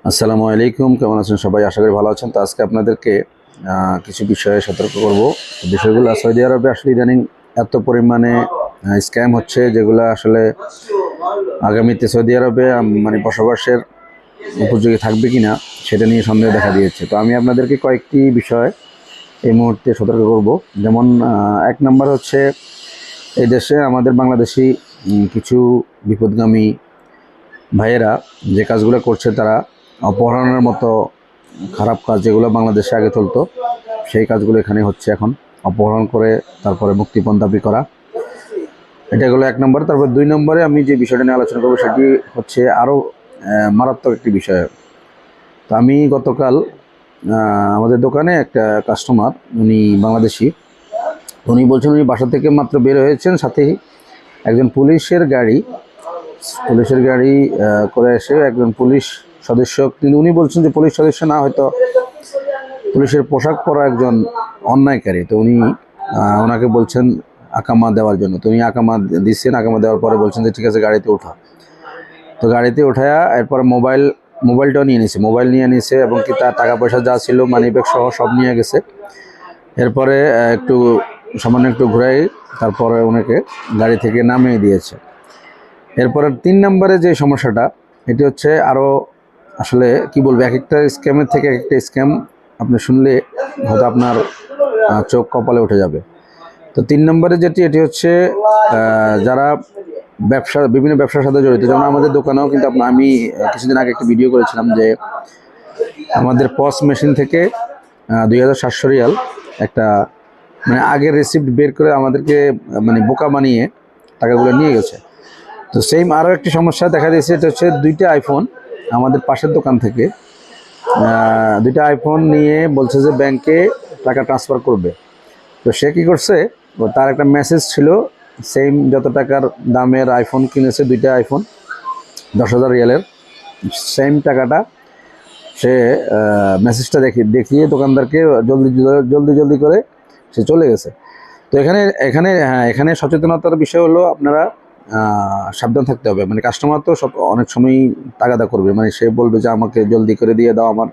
আসসালামু আলাইকুম, কেমন আছেন সবাই? আশা করি ভালো আছেন। তো আজকে আপনাদেরকে কিছু বিষয়ে সতর্ক করব। বিষয়গুলো সৌদি আরবে আসলে ইদানিং এত পরিমাণে স্ক্যাম হচ্ছে, যেগুলো আসলে আগামীতে সৌদি আরবে মানে বসবাসের উপযোগী থাকবে কিনা সেটা নিয়ে সন্দেহ দেখা দিয়েছে। তো আমি আপনাদেরকে কয়েকটি বিষয় এই মুহূর্তে সতর্ক করব। যেমন এক নম্বর হচ্ছে, এই দেশে আমাদের বাংলাদেশি কিছু বিপদগামী ভাইয়েরা যে কাজগুলো করছে, তারা অপহরণের মতো খারাপ কাজ যেগুলো বাংলাদেশে আগে চলতো, সেই কাজগুলো এখানে হচ্ছে এখন। অপহরণ করে তারপরে মুক্তিপণ দাবি করা, এটা হলো এক নম্বর। তারপর দুই নম্বরে আমি যে বিষয়টা নিয়ে আলোচনা করবো সেটি হচ্ছে আরও মারাত্মক একটি বিষয়। তো আমি গতকাল আমাদের দোকানে একটা কাস্টমার, উনি বাংলাদেশি, উনি বলছেন উনি বাসা থেকে মাত্র বের হয়েছেন, সাথেই একজন পুলিশের গাড়ি করে এসে একজন পুলিশ সদস্য, কিন্তু উনি বলছেন যে পুলিশ সদস্য না, হয়তো পুলিশের পোশাক পরা একজন অন্যায়কারী। তো উনি ওনাকে বলছেন আকামা দেওয়ার জন্য। তো উনি আকামা দিচ্ছেন, আকামা দেওয়ার পরে বলছেন যে ঠিক আছে গাড়িতে ওঠা। তো গাড়িতে ওঠায়া এরপর মোবাইলটাও নিয়ে নিছে, মোবাইল নিয়ে নিছে এবং কি তার টাকা পয়সা যা ছিল মানিব্যাগ সহ সব নিয়ে গেছে। এরপরে সামান্য একটু ঘুরাই তারপরে ওনাকে গাড়ি থেকে নামিয়ে দিয়েছে। এরপরে তিন নম্বরে যে সমস্যাটা, এটি হচ্ছে আরও আসলে কি বলবো, এক একটা স্ক্যামের থেকে এক একটা স্ক্যাম আপনি শুনলে হয়তো আপনার চোখ কপালে উঠে যাবে। তো তিন নম্বরে এটি হচ্ছে যারা বিভিন্ন ব্যবসার সাথে জড়িত। যেমন আমাদের দোকানেও কিন্তু আমি কিছুদিন আগে একটা ভিডিও করেছিলাম যে আমাদের পস মেশিন থেকে 2700 রিয়াল একটা মানে আগের রিসিপ্ট বের করে আমাদেরকে মানে বোকা বানিয়ে টাকাগুলো নিয়ে গেছে। তো সেম আরও একটি সমস্যা দেখা দিয়েছে, এটা হচ্ছে দুইটা আইফোন আমাদের পাশের দোকান থেকে দুইটা আইফোন নিয়ে বলছে যে ব্যাংকে টাকা ট্রান্সফার করবে। তো সে কী করছে, তার একটা মেসেজ ছিল, সেম যত টাকার দামের আইফোন কিনেছে, দুইটা আইফোন 10,000 রিয়ালের, সেম টাকাটা সে মেসেজটা দেখিয়ে দোকানদারকে জলদি করে সে চলে গেছে। তো এখানে সচেতনতার বিষয় হলো আপনারা সাবধান থাকতে হবে। মানে কাস্টমার তো অনেক সময় তাগাদা করবে, মানে সে বলবে যে আমাকে জলদি করে দিয়ে দাও, আমার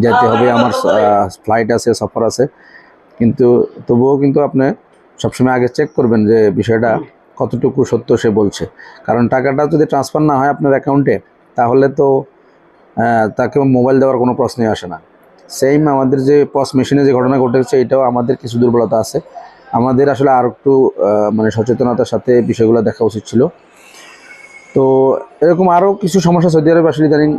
যেতে হবে, আমার ফ্লাইট আছে, সফর আছে। কিন্তু তবুও কিন্তু আপনি সবসময় আগে চেক করবেন যে বিষয়টা কতটুকু সত্য সে বলছে। কারণ টাকাটা যদি ট্রান্সফার না হয় আপনার অ্যাকাউন্টে, তাহলে তো তাকে মোবাইল দেওয়ার কোনো প্রশ্নই আসে না। সেম আমাদের যে পস মেশিনে যে ঘটনা ঘটেছে, এটাও আমাদের কিছু দুর্বলতা আছে। আমাদের আসলে আর একটু মানে সচেতনতার সাথে বিষয়গুলো দেখা উচিত ছিল। তো এরকম আরও কিছু সমস্যা সৌদি আরবে আসলে ইদানিং